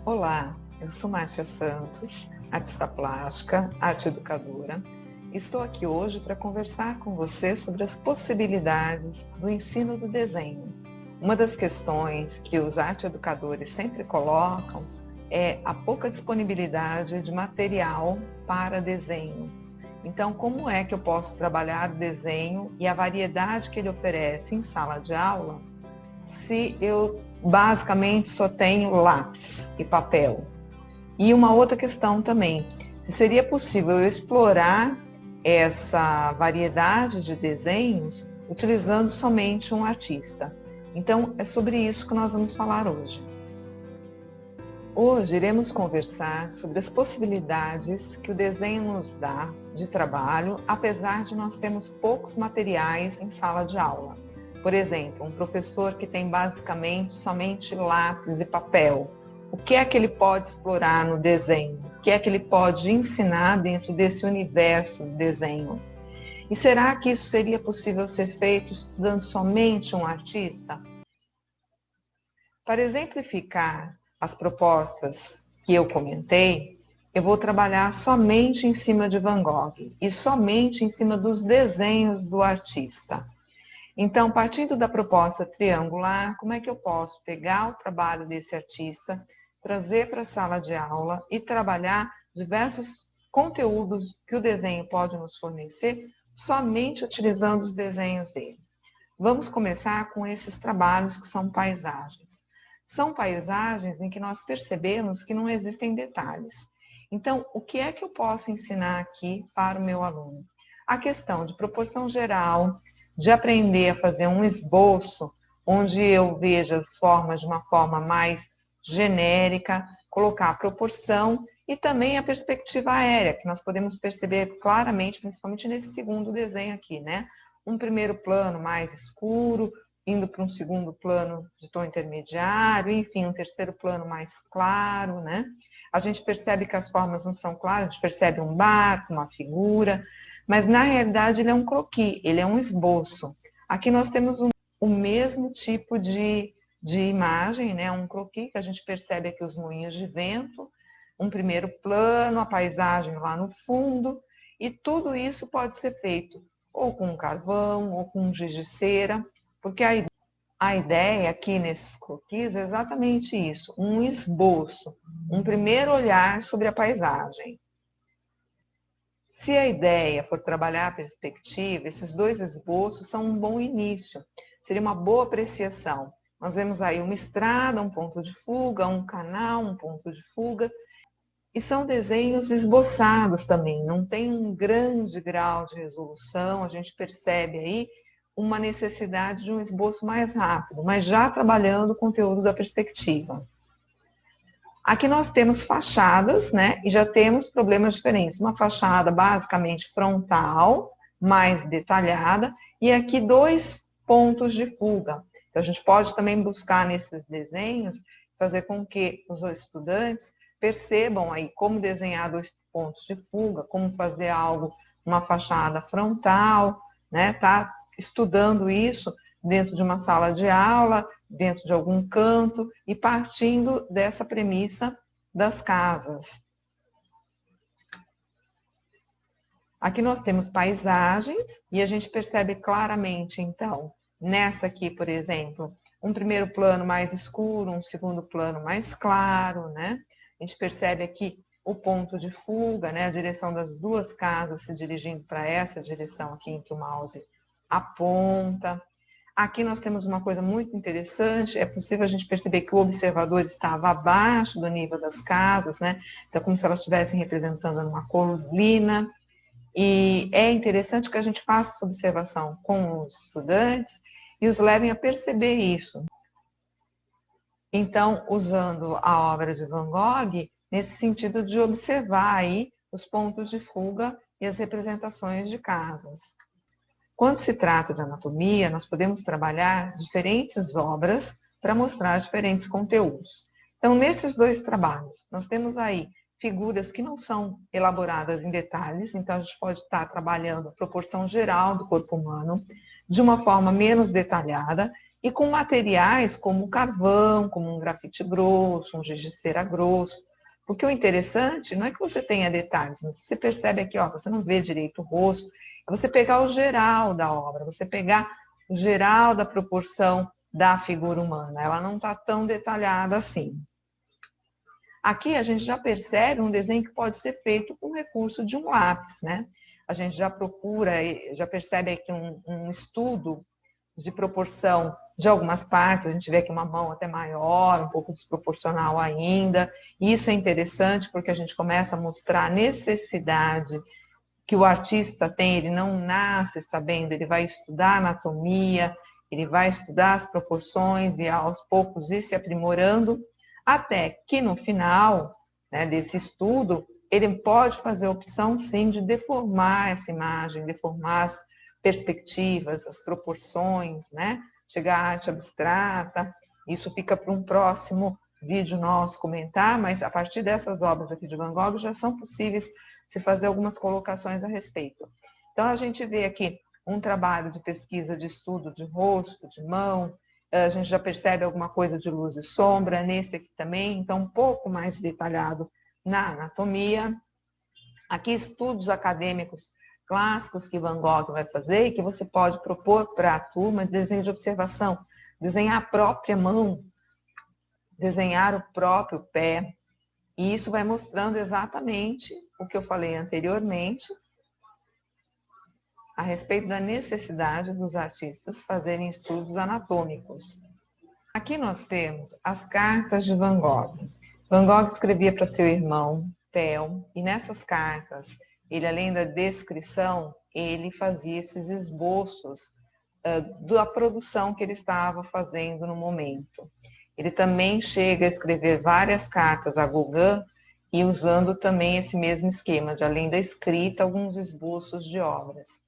Olá, eu sou Márcia Santos, artista plástica, arte educadora. Estou aqui hoje para conversar com você sobre as possibilidades do ensino do desenho. Uma das questões que os arte educadores sempre colocam é a pouca disponibilidade de material para desenho. Então, como é que eu posso trabalhar o desenho e a variedade que ele oferece em sala de aula se eu basicamente só tenho lápis e papel? E uma outra questão também, se seria possível eu explorar essa variedade de desenhos utilizando somente um artista. Então, é sobre isso que nós vamos falar hoje. Hoje iremos conversar sobre as possibilidades que o desenho nos dá de trabalho, apesar de nós termos poucos materiais em sala de aula. Por exemplo, um professor que tem basicamente somente lápis e papel. O que é que ele pode explorar no desenho? O que é que ele pode ensinar dentro desse universo do desenho? E será que isso seria possível ser feito estudando somente um artista? Para exemplificar as propostas que eu comentei, eu vou trabalhar somente em cima de Van Gogh e somente em cima dos desenhos do artista. Então, partindo da proposta triangular, como é que eu posso pegar o trabalho desse artista, trazer para a sala de aula e trabalhar diversos conteúdos que o desenho pode nos fornecer somente utilizando os desenhos dele? Vamos começar com esses trabalhos que são paisagens. São paisagens em que nós percebemos que não existem detalhes. Então, o que é que eu posso ensinar aqui para o meu aluno? A questão de proporção geral, de aprender a fazer um esboço, onde eu veja as formas de uma forma mais genérica, colocar a proporção e também a perspectiva aérea, que nós podemos perceber claramente, principalmente nesse segundo desenho aqui, né? Um primeiro plano mais escuro, indo para um segundo plano de tom intermediário, enfim, um terceiro plano mais claro, né? A gente percebe que as formas não são claras, a gente percebe um barco, uma figura, mas na realidade ele é um croquis, ele é um esboço. Aqui nós temos o mesmo tipo de imagem, né? Um croquis que a gente percebe aqui os moinhos de vento, um primeiro plano, a paisagem lá no fundo, e tudo isso pode ser feito ou com carvão, ou com giz de cera, porque a ideia aqui nesses croquis é exatamente isso, um esboço, um primeiro olhar sobre a paisagem. Se a ideia for trabalhar a perspectiva, esses dois esboços são um bom início, seria uma boa apreciação. Nós vemos aí uma estrada, um ponto de fuga, um canal, um ponto de fuga, e são desenhos esboçados também, não tem um grande grau de resolução, a gente percebe aí uma necessidade de um esboço mais rápido, mas já trabalhando o conteúdo da perspectiva. Aqui nós temos fachadas, né, e já temos problemas diferentes. Uma fachada basicamente frontal, mais detalhada, e aqui dois pontos de fuga. Então, a gente pode também buscar nesses desenhos, fazer com que os estudantes percebam aí como desenhar dois pontos de fuga, como fazer algo, uma fachada frontal, né? Tá estudando isso dentro de uma sala de aula, dentro de algum canto e partindo dessa premissa das casas. Aqui nós temos paisagens e a gente percebe claramente, então, nessa aqui, por exemplo, um primeiro plano mais escuro, um segundo plano mais claro, né? A gente percebe aqui o ponto de fuga, né? A direção das duas casas se dirigindo para essa direção aqui em que o mouse aponta. Aqui nós temos uma coisa muito interessante, é possível a gente perceber que o observador estava abaixo do nível das casas, né? Então, como se elas estivessem representando uma colina. E é interessante que a gente faça essa observação com os estudantes e os levem a perceber isso. Então, usando a obra de Van Gogh, nesse sentido de observar aí os pontos de fuga e as representações de casas. Quando se trata de anatomia, nós podemos trabalhar diferentes obras para mostrar diferentes conteúdos. Então, nesses dois trabalhos, nós temos aí figuras que não são elaboradas em detalhes, então a gente pode estar trabalhando a proporção geral do corpo humano de uma forma menos detalhada, e com materiais como carvão, como um grafite grosso, um giz de cera grosso. Porque o interessante não é que você tenha detalhes, mas você percebe aqui, ó, você não vê direito o rosto, é você pegar o geral da obra, você pegar o geral da proporção da figura humana. Ela não está tão detalhada assim. Aqui a gente já percebe um desenho que pode ser feito com recurso de um lápis, né? A gente já procura, já percebe aqui um estudo de proporção de algumas partes, a gente vê aqui uma mão até maior, um pouco desproporcional ainda. Isso é interessante porque a gente começa a mostrar a necessidade que o artista tem, ele não nasce sabendo, ele vai estudar anatomia, ele vai estudar as proporções e aos poucos ir se aprimorando, até que no final, né, desse estudo, ele pode fazer a opção sim de deformar essa imagem, deformar as perspectivas, as proporções, né? Chegar à arte abstrata. Isso fica para um próximo vídeo nosso comentar, mas a partir dessas obras aqui de Van Gogh já são possíveis se fazer algumas colocações a respeito. Então a gente vê aqui um trabalho de pesquisa, de estudo de rosto, de mão, a gente já percebe alguma coisa de luz e sombra nesse aqui também, então um pouco mais detalhado na anatomia. Aqui estudos acadêmicos clássicos que Van Gogh vai fazer e que você pode propor para a turma, desenho de observação, desenhar a própria mão, desenhar o próprio pé, e isso vai mostrando exatamente o que eu falei anteriormente a respeito da necessidade dos artistas fazerem estudos anatômicos. Aqui nós temos as cartas de Van Gogh. Van Gogh escrevia para seu irmão, Theo, e nessas cartas, ele, além da descrição, ele fazia esses esboços da produção que ele estava fazendo no momento. Ele também chega a escrever várias cartas a Gauguin e usando também esse mesmo esquema de, além da escrita, alguns esboços de obras.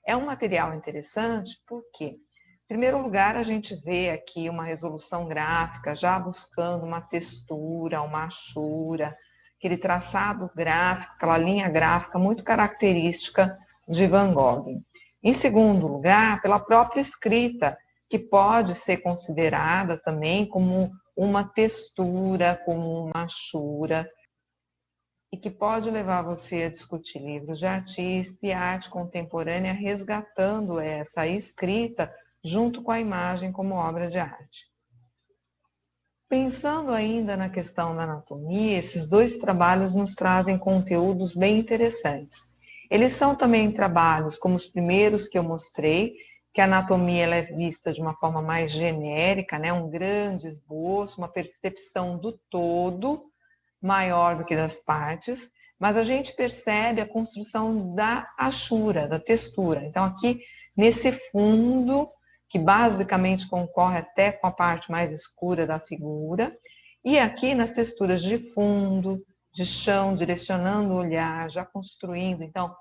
É um material interessante porque, em primeiro lugar, a gente vê aqui uma resolução gráfica já buscando uma textura, uma achura, aquele traçado gráfico, aquela linha gráfica muito característica de Van Gogh. Em segundo lugar, pela própria escrita, que pode ser considerada também como uma textura, como uma achura, e que pode levar você a discutir livros de artista e arte contemporânea, resgatando essa escrita junto com a imagem como obra de arte. Pensando ainda na questão da anatomia, esses dois trabalhos nos trazem conteúdos bem interessantes. Eles são também trabalhos como os primeiros que eu mostrei, que a anatomia ela é vista de uma forma mais genérica, né? Um grande esboço, uma percepção do todo maior do que das partes, mas a gente percebe a construção da achura, da textura. Então aqui, nesse fundo, que basicamente concorre até com a parte mais escura da figura, e aqui nas texturas de fundo, de chão, direcionando o olhar, já construindo. Então,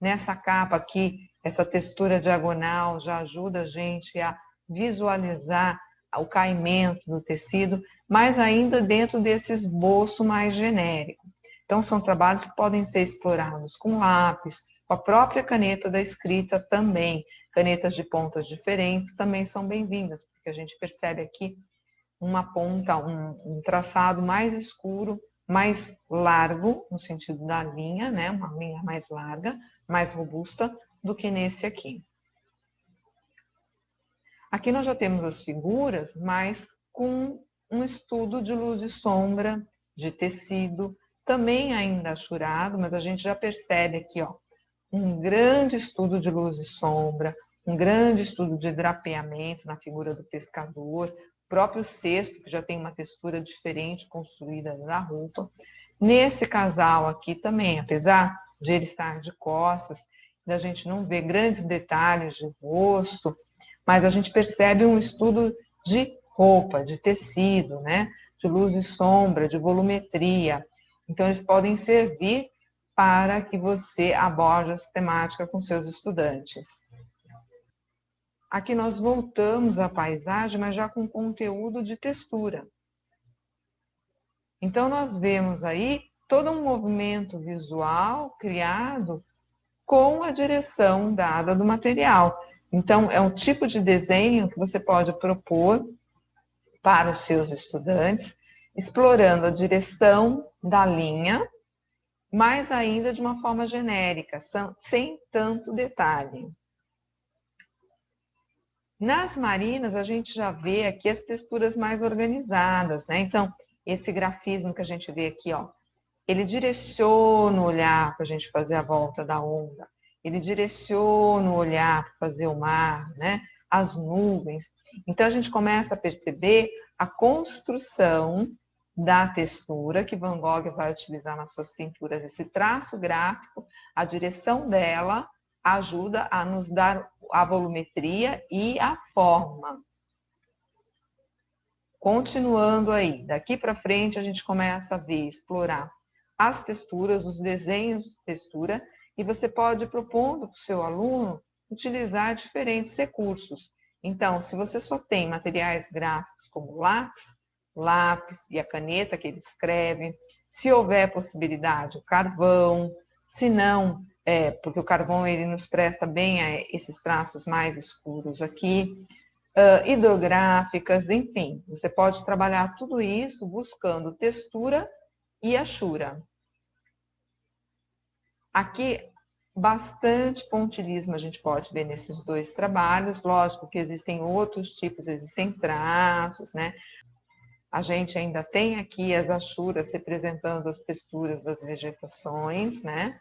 nessa capa aqui, essa textura diagonal já ajuda a gente a visualizar o caimento do tecido, mas ainda dentro desse esboço mais genérico. Então, são trabalhos que podem ser explorados com lápis, com a própria caneta da escrita também. Canetas de pontas diferentes também são bem-vindas, porque a gente percebe aqui uma ponta, um traçado mais escuro, mais largo, no sentido da linha, né? Uma linha mais larga, mais robusta do que nesse aqui. Aqui nós já temos as figuras, mas com um estudo de luz e sombra, de tecido, também ainda achurado, mas a gente já percebe aqui, ó, um grande estudo de luz e sombra, um grande estudo de drapeamento na figura do pescador, o próprio cesto, que já tem uma textura diferente construída na roupa. Nesse casal aqui também, apesar de ele estar de costas, a gente não vê grandes detalhes de rosto, mas a gente percebe um estudo de roupa, de tecido, né? De luz e sombra, de volumetria. Então, eles podem servir para que você aborde essa temática com seus estudantes. Aqui nós voltamos à paisagem, mas já com conteúdo de textura. Então, nós vemos aí todo um movimento visual criado com a direção dada do material. Então, é um tipo de desenho que você pode propor para os seus estudantes, explorando a direção da linha, mas ainda de uma forma genérica, sem tanto detalhe. Nas marinas, a gente já vê aqui as texturas mais organizadas, né? Então, esse grafismo que a gente vê aqui, ó, ele direciona o olhar para a gente fazer a volta da onda, ele direciona o olhar para fazer o mar, né? As nuvens. Então, a gente começa a perceber a construção da textura que Van Gogh vai utilizar nas suas pinturas. Esse traço gráfico, a direção dela ajuda a nos dar a volumetria e a forma. Continuando aí, daqui para frente a gente começa a ver, explorar as texturas, os desenhos de textura, e você pode propondo para o seu aluno utilizar diferentes recursos. Então, se você só tem materiais gráficos como lápis e a caneta que ele escreve, se houver possibilidade, o carvão, se não, porque o carvão ele nos presta bem a esses traços mais escuros aqui, hidrográficas, enfim, você pode trabalhar tudo isso buscando textura e achura. Aqui, bastante pontilhismo a gente pode ver nesses dois trabalhos, lógico que existem outros tipos, existem traços, né? A gente ainda tem aqui as achuras representando as texturas das vegetações, né?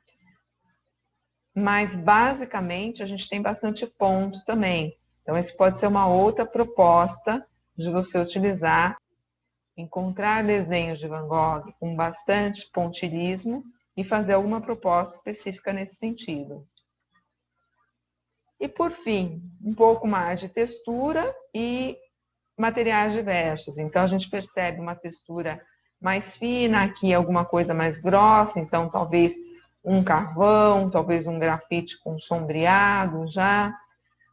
Mas, basicamente, a gente tem bastante ponto também. Então, isso pode ser uma outra proposta de você utilizar, encontrar desenhos de Van Gogh com bastante pontilhismo e fazer alguma proposta específica nesse sentido. E, por fim, um pouco mais de textura e materiais diversos. Então, a gente percebe uma textura mais fina, aqui alguma coisa mais grossa, então talvez um carvão, talvez um grafite com sombreado já.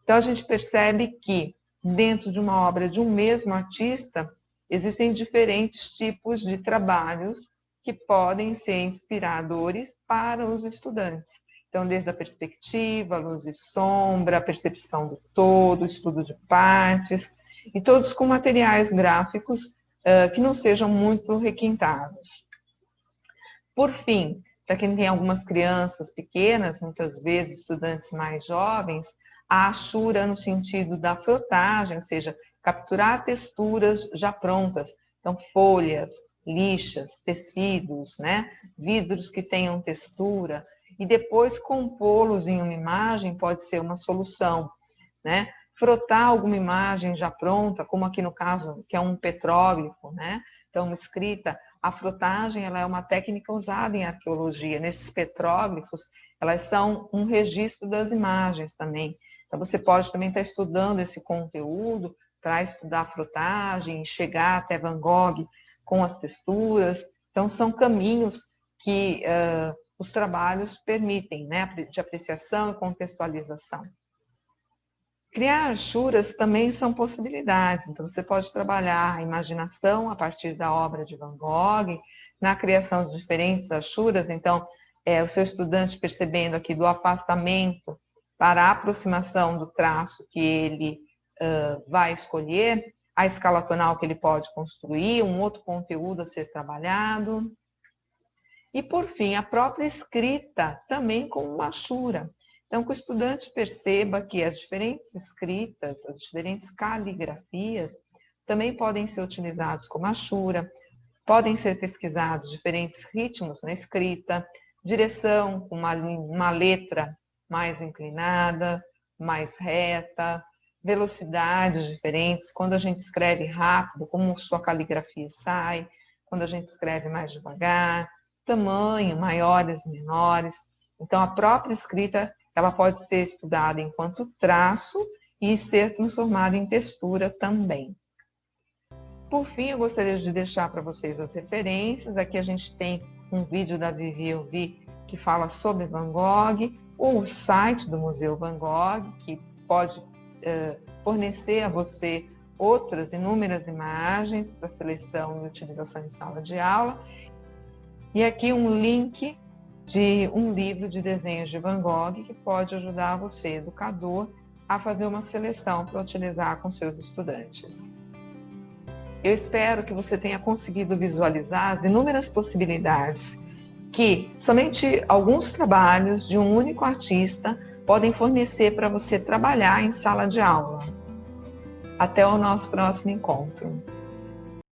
Então, a gente percebe que dentro de uma obra de um mesmo artista, existem diferentes tipos de trabalhos que podem ser inspiradores para os estudantes. Então, desde a perspectiva, luz e sombra, a percepção do todo, estudo de partes, e todos com materiais gráficos que não sejam muito requintados. Por fim, para quem tem algumas crianças pequenas, muitas vezes estudantes mais jovens, a achura no sentido da frotagem, ou seja, capturar texturas já prontas. Então, folhas, lixas, tecidos, né? Vidros que tenham textura, e depois compô-los em uma imagem pode ser uma solução, né? Frotar alguma imagem já pronta, como aqui no caso, que é um petróglifo, né? Então, uma escrita, a frotagem ela é uma técnica usada em arqueologia. Nesses petróglifos, elas são um registro das imagens também. Então, você pode também estar estudando esse conteúdo para estudar a frotagem, chegar até Van Gogh com as texturas. Então, são caminhos que os trabalhos permitem, né, de apreciação e contextualização. Criar achuras também são possibilidades, então você pode trabalhar a imaginação a partir da obra de Van Gogh, na criação de diferentes achuras, então o seu estudante percebendo aqui do afastamento para a aproximação do traço que ele vai escolher, a escala tonal que ele pode construir, um outro conteúdo a ser trabalhado. E, por fim, a própria escrita também como uma achura. Então, que o estudante perceba que as diferentes escritas, as diferentes caligrafias, também podem ser utilizados como achura, podem ser pesquisados diferentes ritmos na escrita, direção com uma letra mais inclinada, mais reta, velocidades diferentes, quando a gente escreve rápido, como sua caligrafia sai, quando a gente escreve mais devagar, tamanho, maiores e menores. Então, a própria escrita ela pode ser estudada enquanto traço e ser transformada em textura também. Por fim, eu gostaria de deixar para vocês as referências. Aqui a gente tem um vídeo da Vivi Elvi que fala sobre Van Gogh, ou o site do Museu Van Gogh, que pode fornecer a você outras inúmeras imagens para seleção e utilização em sala de aula. E aqui um link de um livro de desenhos de Van Gogh que pode ajudar você, educador, a fazer uma seleção para utilizar com seus estudantes. Eu espero que você tenha conseguido visualizar as inúmeras possibilidades que somente alguns trabalhos de um único artista podem fornecer para você trabalhar em sala de aula. Até o nosso próximo encontro.